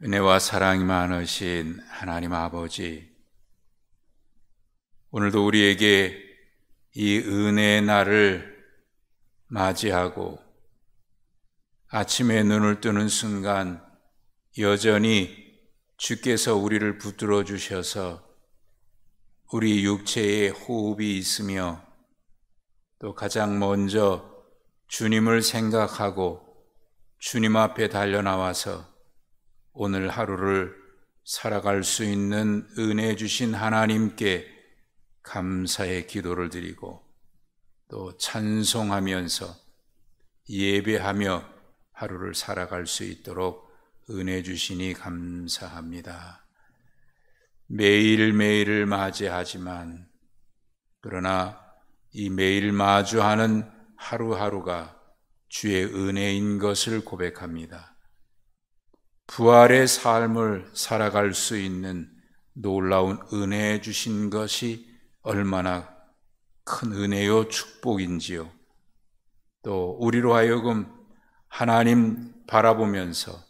은혜와 사랑이 많으신 하나님 아버지, 오늘도 우리에게 이 은혜의 날을 맞이하고 아침에 눈을 뜨는 순간 여전히 주께서 우리를 붙들어 주셔서 우리 육체에 호흡이 있으며 또 가장 먼저 주님을 생각하고 주님 앞에 달려나와서 오늘 하루를 살아갈 수 있는 은혜 주신 하나님께 감사의 기도를 드리고 또 찬송하면서 예배하며 하루를 살아갈 수 있도록 은혜 주시니 감사합니다. 매일매일을 맞이하지만 그러나 이 매일 마주하는 하루하루가 주의 은혜인 것을 고백합니다. 부활의 삶을 살아갈 수 있는 놀라운 은혜 주신 것이 얼마나 큰 은혜요 축복인지요. 또 우리로 하여금 하나님 바라보면서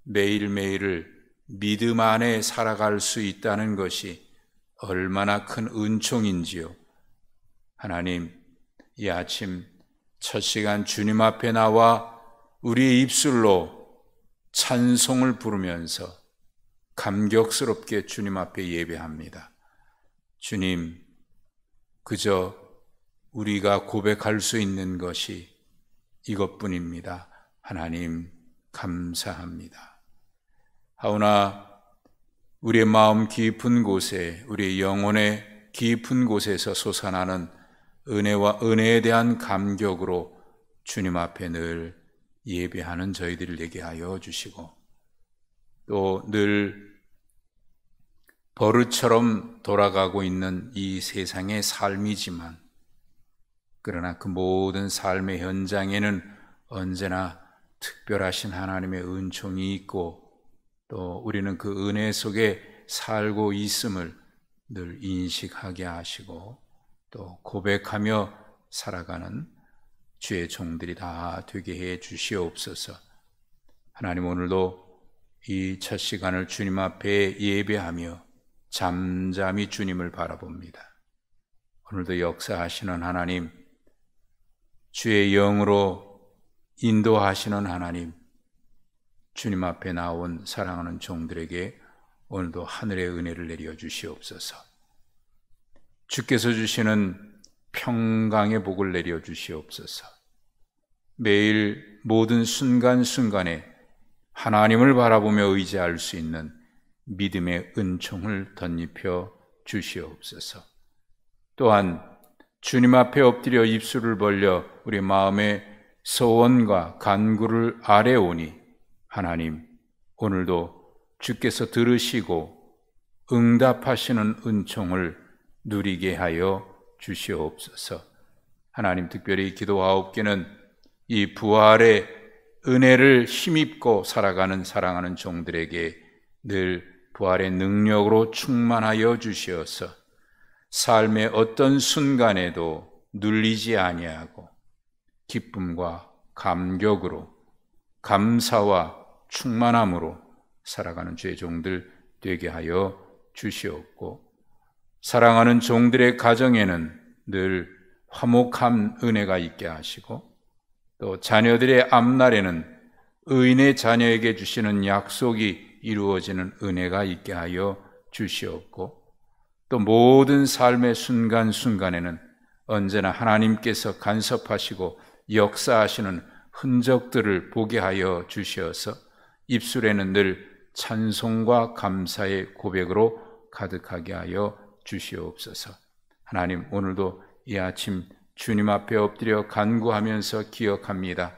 매일매일을 믿음 안에 살아갈 수 있다는 것이 얼마나 큰 은총인지요. 하나님, 이 아침 첫 시간 주님 앞에 나와 우리의 입술로 찬송을 부르면서 감격스럽게 주님 앞에 예배합니다. 주님, 그저 우리가 고백할 수 있는 것이 이것뿐입니다. 하나님, 감사합니다. 하오나 우리의 마음 깊은 곳에, 우리의 영혼의 깊은 곳에서 솟아나는 은혜와 은혜에 대한 감격으로 주님 앞에 늘 예배하는 저희들을 되게 하여 주시고 또 늘 버릇처럼 돌아가고 있는 이 세상의 삶이지만 그러나 그 모든 삶의 현장에는 언제나 특별하신 하나님의 은총이 있고 또 우리는 그 은혜 속에 살고 있음을 늘 인식하게 하시고 또 고백하며 살아가는 주의 종들이 다 되게 해 주시옵소서. 하나님, 오늘도 이 첫 시간을 주님 앞에 예배하며 잠잠히 주님을 바라봅니다. 오늘도 역사하시는 하나님, 주의 영으로 인도하시는 하나님, 주님 앞에 나온 사랑하는 종들에게 오늘도 하늘의 은혜를 내려 주시옵소서. 주께서 주시는 평강의 복을 내려 주시옵소서. 매일 모든 순간순간에 하나님을 바라보며 의지할 수 있는 믿음의 은총을 덧입혀 주시옵소서. 또한 주님 앞에 엎드려 입술을 벌려 우리 마음의 소원과 간구를 아뢰오니 하나님, 오늘도 주께서 들으시고 응답하시는 은총을 누리게 하여 주시옵소서. 하나님, 특별히 기도하옵기는 이 부활의 은혜를 힘입고 살아가는 사랑하는 종들에게 늘 부활의 능력으로 충만하여 주시어서 삶의 어떤 순간에도 눌리지 아니하고 기쁨과 감격으로 감사와 충만함으로 살아가는 주의 종들 되게 하여 주시옵고 사랑하는 종들의 가정에는 늘 화목한 은혜가 있게 하시고 또 자녀들의 앞날에는 의인의 자녀에게 주시는 약속이 이루어지는 은혜가 있게 하여 주시옵고 또 모든 삶의 순간순간에는 언제나 하나님께서 간섭하시고 역사하시는 흔적들을 보게 하여 주시어서 입술에는 늘 찬송과 감사의 고백으로 가득하게 하여 주시옵소서. 하나님, 오늘도 이 아침 주님 앞에 엎드려 간구하면서 기억합니다.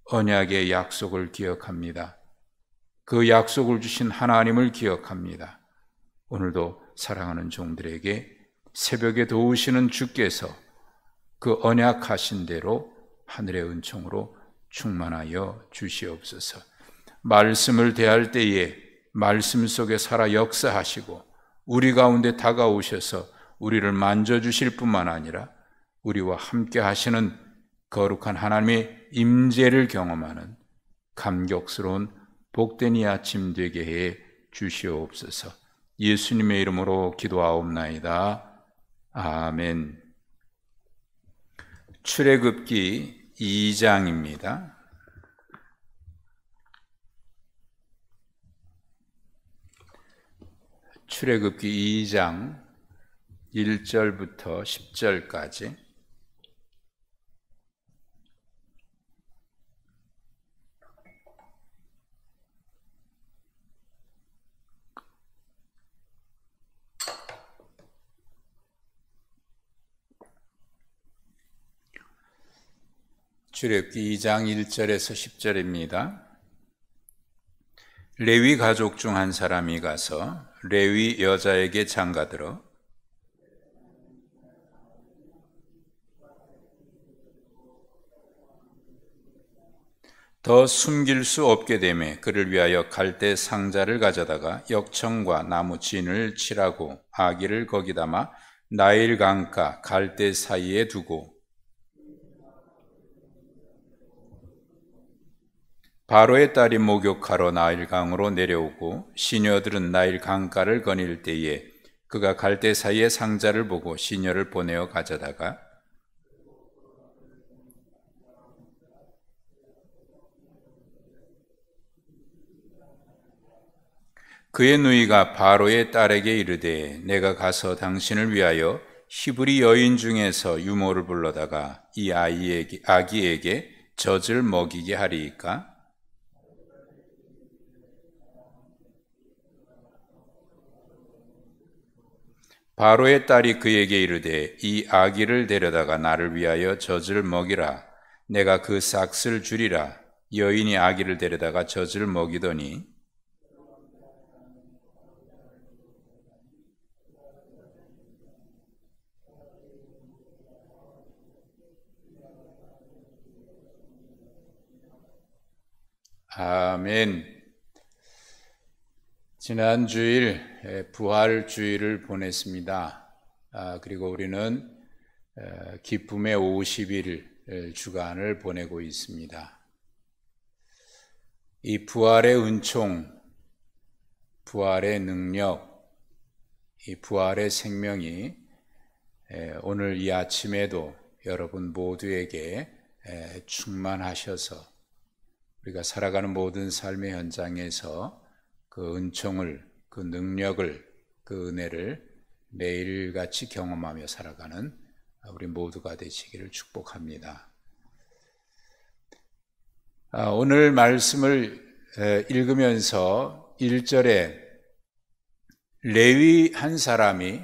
언약의 약속을 기억합니다. 그 약속을 주신 하나님을 기억합니다. 오늘도 사랑하는 종들에게 새벽에 도우시는 주께서 그 언약하신 대로 하늘의 은총으로 충만하여 주시옵소서. 말씀을 대할 때에 말씀 속에 살아 역사하시고 우리 가운데 다가오셔서 우리를 만져주실 뿐만 아니라 우리와 함께 하시는 거룩한 하나님의 임재를 경험하는 감격스러운 복된 이 아침 되게 해 주시옵소서. 예수님의 이름으로 기도하옵나이다. 아멘. 출애굽기 2장입니다. 출애굽기 2장 1절부터 10절까지. 출애굽기 2장 1절에서 10절입니다. 레위 가족 중 한 사람이 가서 레위 여자에게 장가들어 더 숨길 수 없게 되매 그를 위하여 갈대 상자를 가져다가 역청과 나무 진을 칠하고 아기를 거기 담아 나일 강가 갈대 사이에 두고 바로의 딸이 목욕하러 나일강으로 내려오고 시녀들은 나일 강가를 거닐 때에 그가 갈대 사이의 상자를 보고 시녀를 보내어 가져다가 그의 누이가 바로의 딸에게 이르되 내가 가서 당신을 위하여 히브리 여인 중에서 유모를 불러다가 이 아기에게 젖을 먹이게 하리이까? 바로의 딸이 그에게 이르되 이 아기를 데려다가 나를 위하여 젖을 먹이라. 내가 그 싹을 주리라. 여인이 아기를 데려다가 젖을 먹이더니 아멘. 지난 주일 부활주일을 보냈습니다. 그리고 우리는 기쁨의 50일 주간을 보내고 있습니다. 이 부활의 은총, 부활의 능력, 이 부활의 생명이 오늘 이 아침에도 여러분 모두에게 충만하셔서 우리가 살아가는 모든 삶의 현장에서 그 은총을, 그 능력을, 그 은혜를 매일같이 경험하며 살아가는 우리 모두가 되시기를 축복합니다. 오늘 말씀을 읽으면서 1절에 레위 한 사람이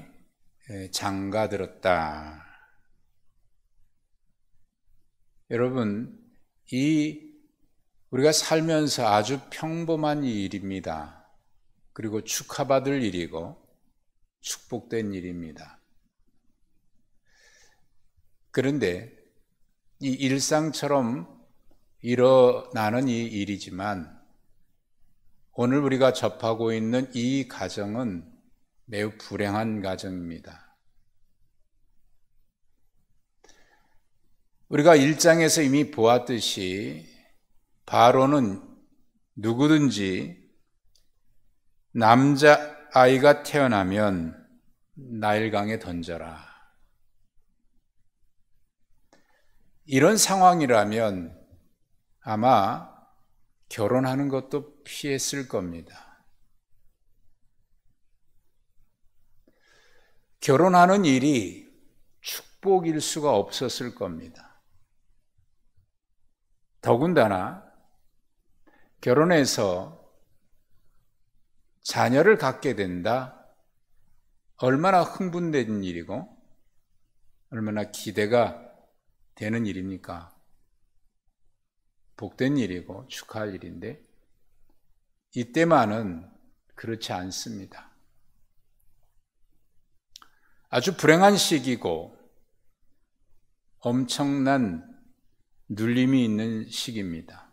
장가들었다. 여러분, 우리가 살면서 아주 평범한 일입니다. 그리고 축하받을 일이고 축복된 일입니다. 그런데 이 일상처럼 일어나는 이 일이지만 오늘 우리가 접하고 있는 이 가정은 매우 불행한 가정입니다. 우리가 1장에서 이미 보았듯이 바로는 누구든지 남자아이가 태어나면 나일강에 던져라. 이런 상황이라면 아마 결혼하는 것도 피했을 겁니다. 결혼하는 일이 축복일 수가 없었을 겁니다. 더군다나 결혼해서 자녀를 갖게 된다? 얼마나 흥분된 일이고 얼마나 기대가 되는 일입니까? 복된 일이고 축하할 일인데 이때만은 그렇지 않습니다. 아주 불행한 시기고 엄청난 눌림이 있는 시기입니다.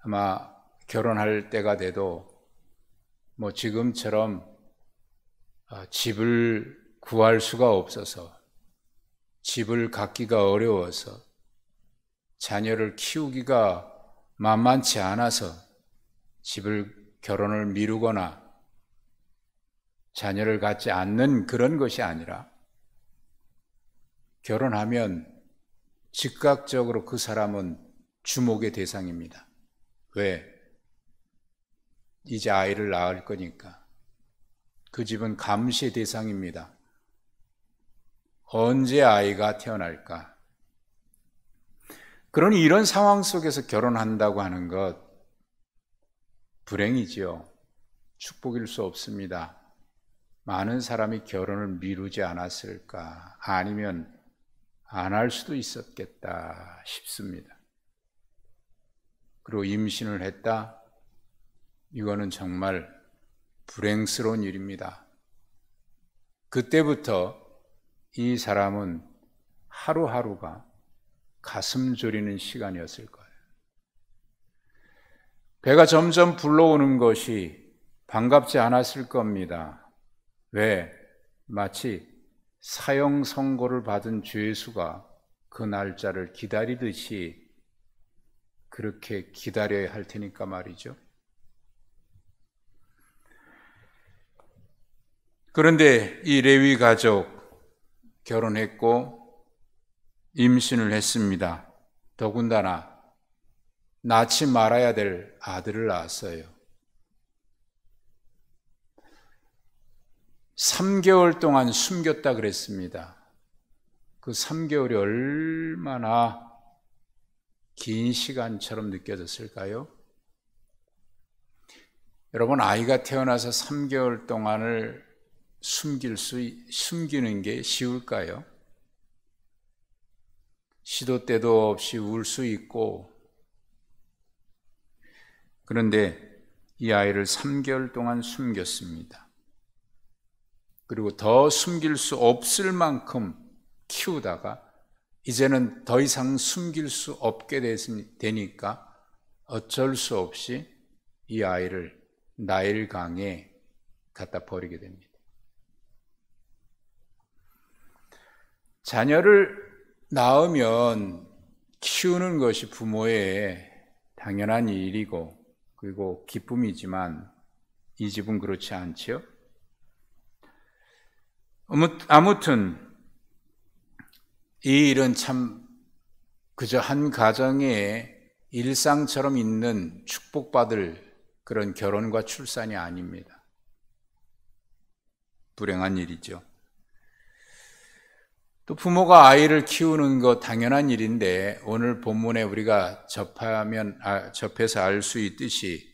아마 결혼할 때가 돼도 지금처럼 집을 구할 수가 없어서 집을 갖기가 어려워서 자녀를 키우기가 만만치 않아서 결혼을 미루거나 자녀를 갖지 않는 그런 것이 아니라 결혼하면 즉각적으로 그 사람은 주목의 대상입니다. 왜? 이제 아이를 낳을 거니까. 그 집은 감시의 대상입니다. 언제 아이가 태어날까? 그러니 이런 상황 속에서 결혼한다고 하는 것 불행이지요. 축복일 수 없습니다. 많은 사람이 결혼을 미루지 않았을까? 아니면 안 할 수도 있었겠다 싶습니다. 그리고 임신을 했다? 이거는 정말 불행스러운 일입니다. 그때부터 이 사람은 하루하루가 가슴 졸이는 시간이었을 거예요. 배가 점점 불러오는 것이 반갑지 않았을 겁니다. 왜? 마치 사형 선고를 받은 죄수가 그 날짜를 기다리듯이 그렇게 기다려야 할 테니까 말이죠. 그런데 이 레위 가족 결혼했고 임신을 했습니다. 더군다나 낳지 말아야 될 아들을 낳았어요. 3개월 동안 숨겼다 그랬습니다. 그 3개월이 얼마나 긴 시간처럼 느껴졌을까요? 여러분, 아이가 태어나서 3개월 동안을 숨기는 게 쉬울까요? 시도 때도 없이 울 수 있고, 그런데 이 아이를 3개월 동안 숨겼습니다. 그리고 더 숨길 수 없을 만큼 키우다가 이제는 더 이상 숨길 수 없게 되니까 어쩔 수 없이 이 아이를 나일강에 갖다 버리게 됩니다. 자녀를 낳으면 키우는 것이 부모의 당연한 일이고 그리고 기쁨이지만 이 집은 그렇지 않지요? 아무튼 이 일은 참 그저 한 가정의 일상처럼 있는 축복받을 그런 결혼과 출산이 아닙니다. 불행한 일이죠. 또 부모가 아이를 키우는 것 당연한 일인데 오늘 본문에 우리가 접해서 알 수 있듯이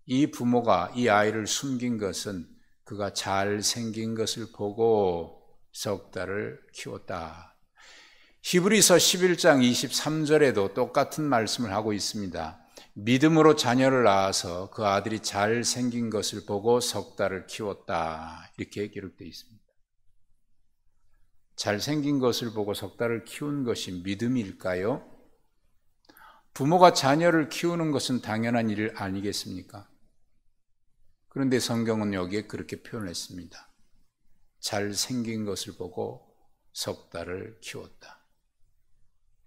이 부모가 이 아이를 숨긴 것은 그가 잘생긴 것을 보고 석 달을 키웠다. 히브리서 11장 23절에도 똑같은 말씀을 하고 있습니다. 믿음으로 자녀를 낳아서 그 아들이 잘생긴 것을 보고 석 달을 키웠다. 이렇게 기록되어 있습니다. 잘생긴 것을 보고 석 달을 키운 것이 믿음일까요? 부모가 자녀를 키우는 것은 당연한 일 아니겠습니까? 그런데 성경은 여기에 그렇게 표현했습니다. 잘생긴 것을 보고 석 달을 키웠다.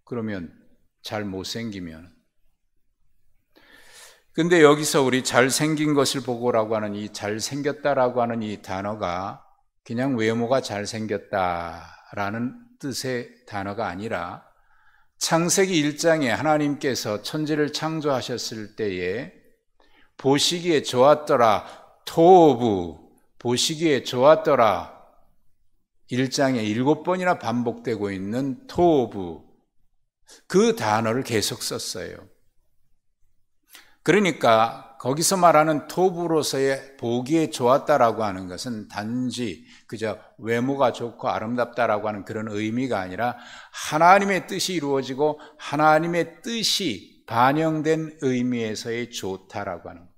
그러면 잘 못생기면 근데 여기서 우리 잘생긴 것을 보고라고 하는 이 잘생겼다라고 하는 이 단어가 그냥 외모가 잘생겼다라는 뜻의 단어가 아니라 창세기 1장에 하나님께서 천지를 창조하셨을 때에 보시기에 좋았더라 토부 보시기에 좋았더라 1장에 7번이나 반복되고 있는 토부 그 단어를 계속 썼어요. 그러니까 거기서 말하는 토부로서의 보기에 좋았다라고 하는 것은 단지 그저 외모가 좋고 아름답다라고 하는 그런 의미가 아니라 하나님의 뜻이 이루어지고 하나님의 뜻이 반영된 의미에서의 좋다라고 하는 것.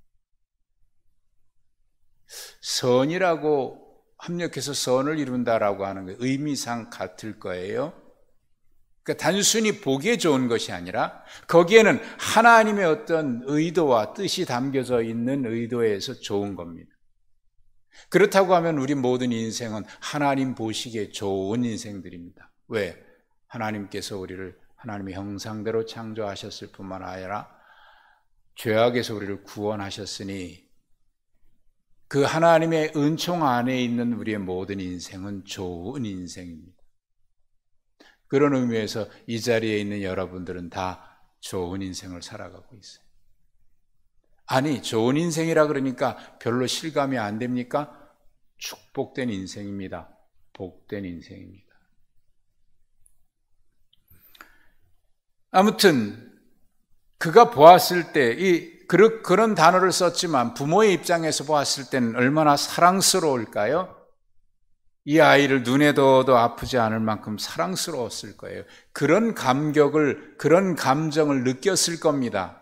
선이라고 합력해서 선을 이룬다라고 하는 것 의미상 같을 거예요. 그러니까 단순히 보기에 좋은 것이 아니라 거기에는 하나님의 어떤 의도와 뜻이 담겨져 있는 의도에서 좋은 겁니다. 그렇다고 하면 우리 모든 인생은 하나님 보시기에 좋은 인생들입니다. 왜? 하나님께서 우리를 하나님의 형상대로 창조하셨을 뿐만 아니라 죄악에서 우리를 구원하셨으니 그 하나님의 은총 안에 있는 우리의 모든 인생은 좋은 인생입니다. 그런 의미에서 이 자리에 있는 여러분들은 다 좋은 인생을 살아가고 있어요. 아니, 좋은 인생이라 그러니까 별로 실감이 안 됩니까? 축복된 인생입니다. 복된 인생입니다. 아무튼 그가 보았을 때 그런 단어를 썼지만 부모의 입장에서 보았을 때는 얼마나 사랑스러울까요? 이 아이를 눈에 둬도 아프지 않을 만큼 사랑스러웠을 거예요. 그런 감격을, 그런 감정을 느꼈을 겁니다.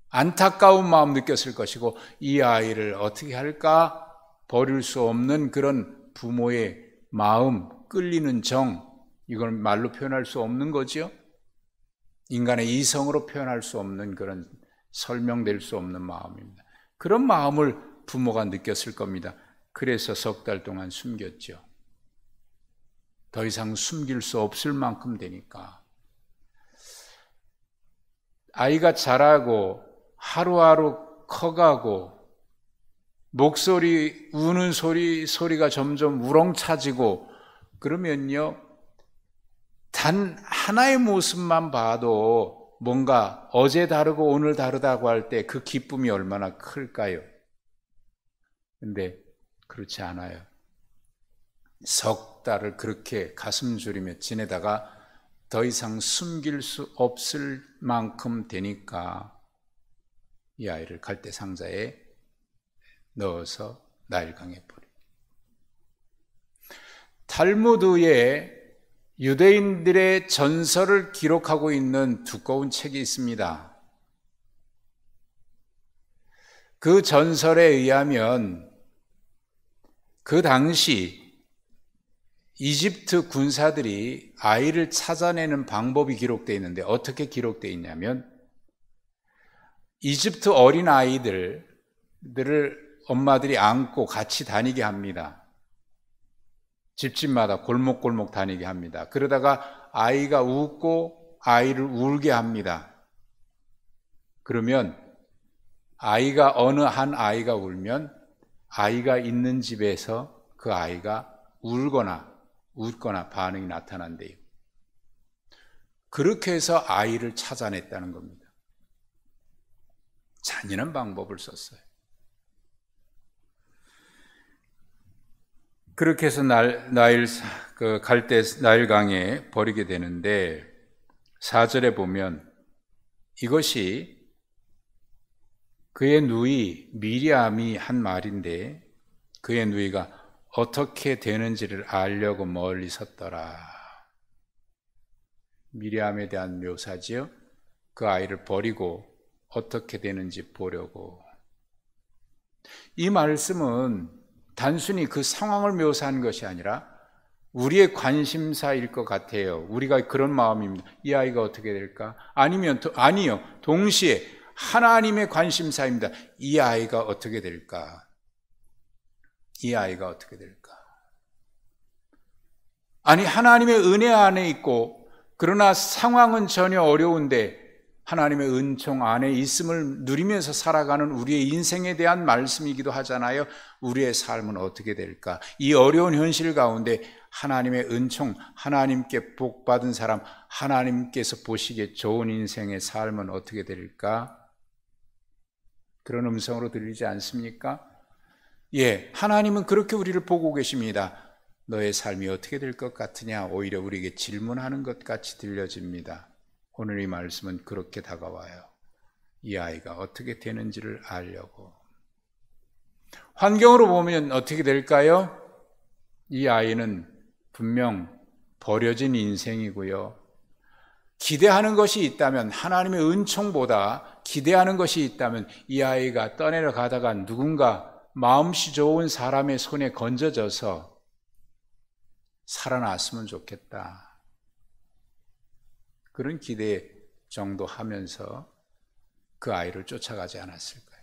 안타까운 마음 느꼈을 것이고, 이 아이를 어떻게 할까? 버릴 수 없는 그런 부모의 마음, 끌리는 정, 이건 말로 표현할 수 없는 거지요. 인간의 이성으로 표현할 수 없는 그런, 설명될 수 없는 마음입니다. 그런 마음을 부모가 느꼈을 겁니다. 그래서 석 달 동안 숨겼죠. 더 이상 숨길 수 없을 만큼 되니까. 아이가 자라고 하루하루 커가고 목소리, 우는 소리가 점점 우렁차지고 그러면요, 단 하나의 모습만 봐도 뭔가 어제 다르고 오늘 다르다고 할 때 그 기쁨이 얼마나 클까요? 근데 그렇지 않아요. 석 달을 그렇게 가슴 졸이며 지내다가 더 이상 숨길 수 없을 만큼 되니까 이 아이를 갈대 상자에 넣어서 나일강에 버려요. 탈무드에 유대인들의 전설을 기록하고 있는 두꺼운 책이 있습니다. 그 전설에 의하면 그 당시 이집트 군사들이 아이를 찾아내는 방법이 기록되어 있는데 어떻게 기록되어 있냐면 이집트 어린 아이들을 엄마들이 안고 같이 다니게 합니다. 집집마다 골목골목 다니게 합니다. 그러다가 아이가 웃고 아이를 울게 합니다. 그러면 어느 한 아이가 울면 아이가 있는 집에서 그 아이가 울거나 웃거나 반응이 나타난대요. 그렇게 해서 아이를 찾아냈다는 겁니다. 잔인한 방법을 썼어요. 그렇게 해서 갈대 나일강에 버리게 되는데 4절에 보면 이것이 그의 누이 미리암이 한 말인데 그의 누이가 어떻게 되는지를 알려고 멀리 섰더라. 미리암에 대한 묘사지요. 그 아이를 버리고 어떻게 되는지 보려고. 이 말씀은 단순히 그 상황을 묘사한 것이 아니라 우리의 관심사일 것 같아요. 우리가 그런 마음입니다. 이 아이가 어떻게 될까? 아니요. 동시에 하나님의 관심사입니다. 이 아이가 어떻게 될까? 이 아이가 어떻게 될까? 아니, 하나님의 은혜 안에 있고, 그러나 상황은 전혀 어려운데, 하나님의 은총 안에 있음을 누리면서 살아가는 우리의 인생에 대한 말씀이기도 하잖아요. 우리의 삶은 어떻게 될까? 이 어려운 현실 가운데 하나님의 은총, 하나님께 복받은 사람, 하나님께서 보시기에 좋은 인생의 삶은 어떻게 될까? 그런 음성으로 들리지 않습니까? 예, 하나님은 그렇게 우리를 보고 계십니다. 너의 삶이 어떻게 될 것 같으냐? 오히려 우리에게 질문하는 것 같이 들려집니다. 오늘 이 말씀은 그렇게 다가와요. 이 아이가 어떻게 되는지를 알려고. 환경으로 보면 어떻게 될까요? 이 아이는 분명 버려진 인생이고요. 기대하는 것이 있다면, 하나님의 은총보다 기대하는 것이 있다면 이 아이가 떠내려가다가 누군가 마음씨 좋은 사람의 손에 건져져서 살아났으면 좋겠다. 그런 기대 정도 하면서 그 아이를 쫓아가지 않았을까요?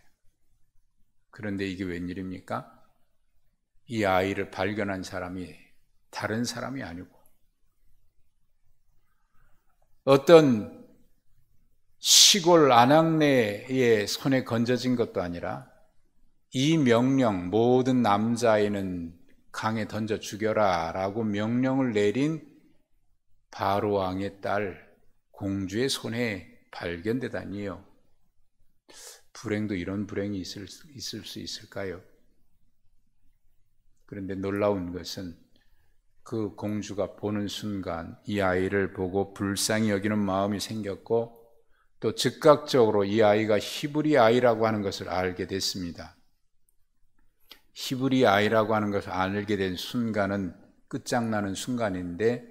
그런데 이게 웬일입니까? 이 아이를 발견한 사람이 다른 사람이 아니고 어떤 시골 아낙네의 손에 건져진 것도 아니라 이 명령, 모든 남자아이는 강에 던져 죽여라 라고 명령을 내린 바로 왕의 딸 공주의 손에 발견되다니요. 불행도 이런 불행이 있을 수 있을까요? 그런데 놀라운 것은 그 공주가 보는 순간 이 아이를 보고 불쌍히 여기는 마음이 생겼고 또 즉각적으로 이 아이가 히브리 아이라고 하는 것을 알게 됐습니다. 히브리 아이라고 하는 것을 알게 된 순간은 끝장나는 순간인데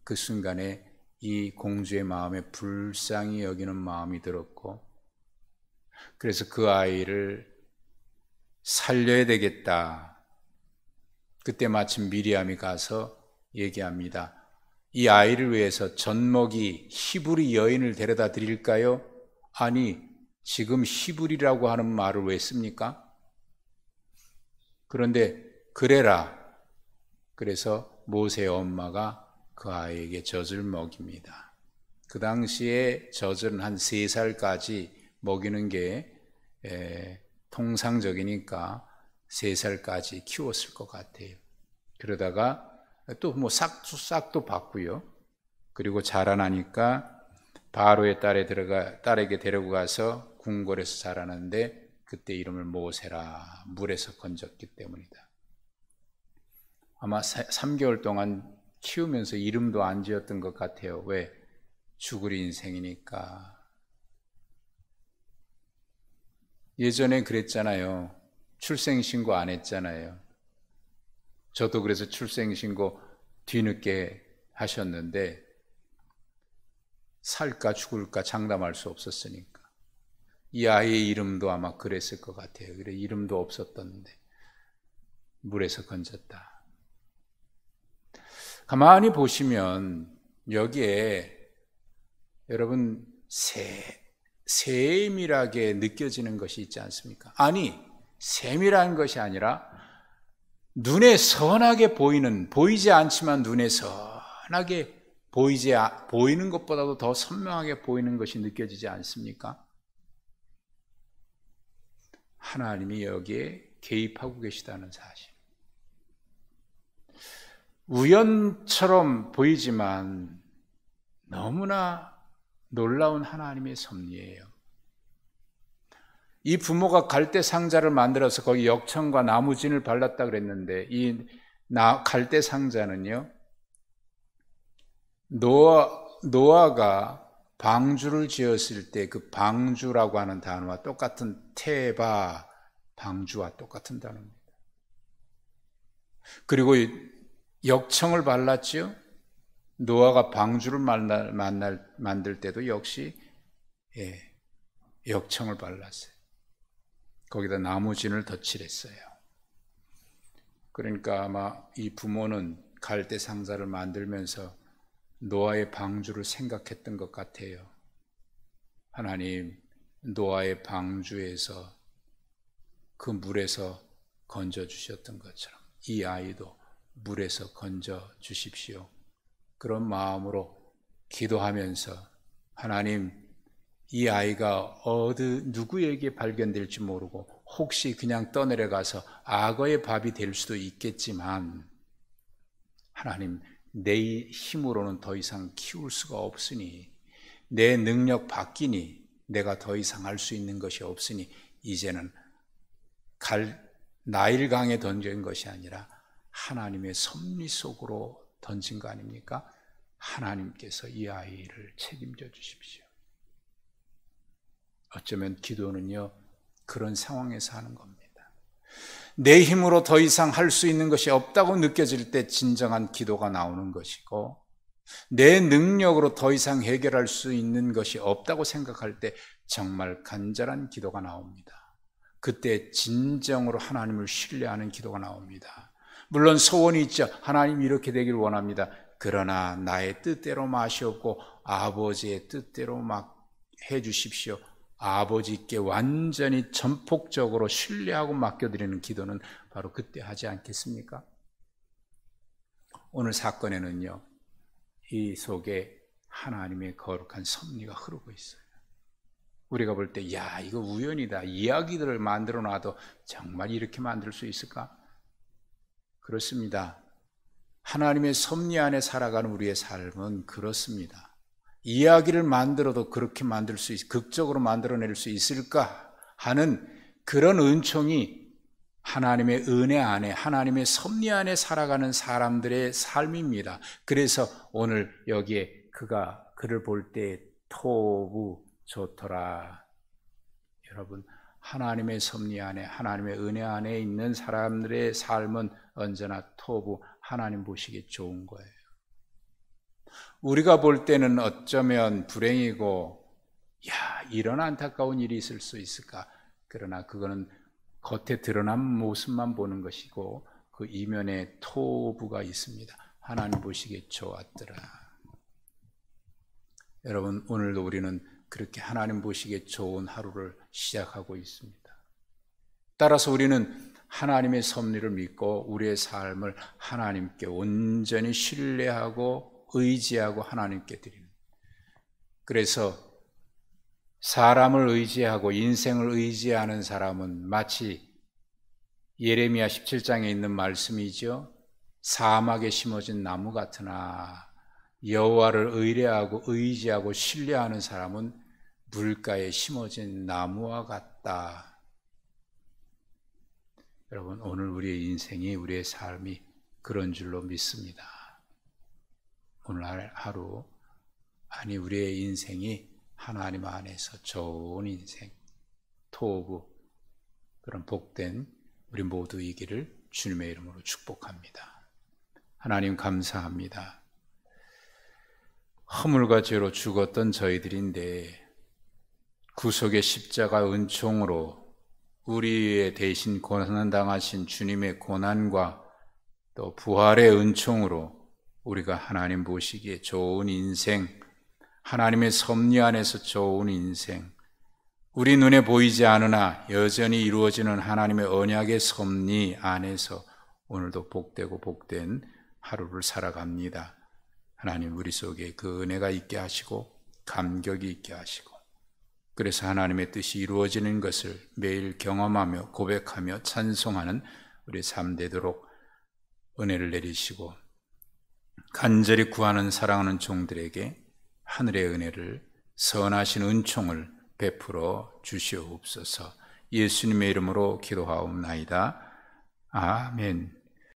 그 순간에 이 공주의 마음에 불쌍히 여기는 마음이 들었고 그래서 그 아이를 살려야 되겠다. 그때 마침 미리암이 가서 얘기합니다. 이 아이를 위해서 젖먹이 히브리 여인을 데려다 드릴까요? 아니, 지금 히브리라고 하는 말을 왜 씁니까? 그런데 그래라. 그래서 모세의 엄마가 그 아이에게 젖을 먹입니다. 그 당시에 젖은 한 3살까지 먹이는 게 통상적이니까 3살까지 키웠을 것 같아요. 그러다가 또 뭐 싹도 봤고요. 그리고 자라나니까 바로의 딸에게 데리고 가서 궁궐에서 자라는데 그때 이름을 모세라, 물에서 건졌기 때문이다. 아마 3개월 동안 키우면서 이름도 안 지었던 것 같아요. 왜? 죽을 인생이니까. 예전에 그랬잖아요. 출생신고 안 했잖아요. 저도 그래서 출생신고 뒤늦게 하셨는데 살까 죽을까 장담할 수 없었으니까. 이 아이의 이름도 아마 그랬을 것 같아요. 그래 이름도 없었던데 물에서 건졌다. 가만히 보시면 여기에 여러분 세밀하게 느껴지는 것이 있지 않습니까? 아니, 세밀한 것이 아니라 눈에 선하게 보이지 않지만 눈에 선하게 보이는 것보다도 더 선명하게 보이는 것이 느껴지지 않습니까? 하나님이 여기에 개입하고 계시다는 사실. 우연처럼 보이지만 너무나 놀라운 하나님의 섭리예요. 이 부모가 갈대 상자를 만들어서 거기 역청과 나무진을 발랐다 그랬는데 이 갈대 상자는요, 노아가 방주를 지었을 때 그 방주라고 하는 단어와 똑같은 테바 방주와 똑같은 단어입니다. 그리고 역청을 발랐지요. 노아가 방주를 만들 때도 역시 역청을 발랐어요. 거기다 나무진을 덧칠했어요. 그러니까 아마 이 부모는 갈대 상자를 만들면서 노아의 방주를 생각했던 것 같아요. 하나님, 노아의 방주에서 그 물에서 건져 주셨던 것처럼 이 아이도 물에서 건져 주십시오. 그런 마음으로 기도하면서 하나님, 이 아이가 누구에게 발견될지 모르고 혹시 그냥 떠내려가서 악어의 밥이 될 수도 있겠지만 하나님, 내 힘으로는 더 이상 키울 수가 없으니 내 능력 밖이니 내가 더 이상 할 수 있는 것이 없으니 이제는 나일강에 던진 것이 아니라 하나님의 섭리 속으로 던진 거 아닙니까? 하나님께서 이 아이를 책임져 주십시오. 어쩌면 기도는요, 그런 상황에서 하는 겁니다. 내 힘으로 더 이상 할 수 있는 것이 없다고 느껴질 때 진정한 기도가 나오는 것이고, 내 능력으로 더 이상 해결할 수 있는 것이 없다고 생각할 때 정말 간절한 기도가 나옵니다. 그때 진정으로 하나님을 신뢰하는 기도가 나옵니다. 물론 소원이 있죠. 하나님 이렇게 되길 원합니다. 그러나 나의 뜻대로 마시옵고 아버지의 뜻대로 막 해주십시오. 아버지께 완전히 전폭적으로 신뢰하고 맡겨드리는 기도는 바로 그때 하지 않겠습니까? 오늘 사건에는요, 이 속에 하나님의 거룩한 섭리가 흐르고 있어요. 우리가 볼 때 야 이거 우연이다, 이야기들을 만들어 놔도 정말 이렇게 만들 수 있을까? 그렇습니다. 하나님의 섭리 안에 살아가는 우리의 삶은 그렇습니다. 이야기를 만들어도 그렇게 극적으로 만들어낼 수 있을까 하는 그런 은총이 하나님의 은혜 안에, 하나님의 섭리 안에 살아가는 사람들의 삶입니다. 그래서 오늘 여기에 그를 볼 때 토부 좋더라. 여러분, 하나님의 섭리 안에, 하나님의 은혜 안에 있는 사람들의 삶은 언제나 토부, 하나님 보시기에 좋은 거예요. 우리가 볼 때는 어쩌면 불행이고, 이런 안타까운 일이 있을 수 있을까? 그러나 그거는 겉에 드러난 모습만 보는 것이고 그 이면에 토부가 있습니다. 하나님 보시기에 좋았더라. 여러분, 오늘도 우리는 그렇게 하나님 보시기에 좋은 하루를 시작하고 있습니다. 따라서 우리는 하나님의 섭리를 믿고 우리의 삶을 하나님께 온전히 신뢰하고 의지하고 하나님께 드리는, 그래서 사람을 의지하고 인생을 의지하는 사람은 마치 예레미야 17장에 있는 말씀이죠. 사막에 심어진 나무 같으나 여호와를 의뢰하고 의지하고 신뢰하는 사람은 물가에 심어진 나무와 같다. 여러분, 오늘 우리의 인생이, 우리의 삶이 그런 줄로 믿습니다. 오늘 하루, 아니 우리의 인생이 하나님 안에서 좋은 인생, 토부, 그런 복된 우리 모두이기를 주님의 이름으로 축복합니다. 하나님 감사합니다. 허물과 죄로 죽었던 저희들인데 구속의 십자가 은총으로 우리의 대신 고난당하신 주님의 고난과 또 부활의 은총으로 우리가 하나님 보시기에 좋은 인생, 하나님의 섭리 안에서 좋은 인생, 우리 눈에 보이지 않으나 여전히 이루어지는 하나님의 언약의 섭리 안에서 오늘도 복되고 복된 하루를 살아갑니다. 하나님, 우리 속에 그 은혜가 있게 하시고 감격이 있게 하시고, 그래서 하나님의 뜻이 이루어지는 것을 매일 경험하며 고백하며 찬송하는 우리 삶 되도록 은혜를 내리시고, 간절히 구하는 사랑하는 종들에게 하늘의 은혜를, 선하신 은총을 베풀어 주시옵소서. 예수님의 이름으로 기도하옵나이다. 아멘.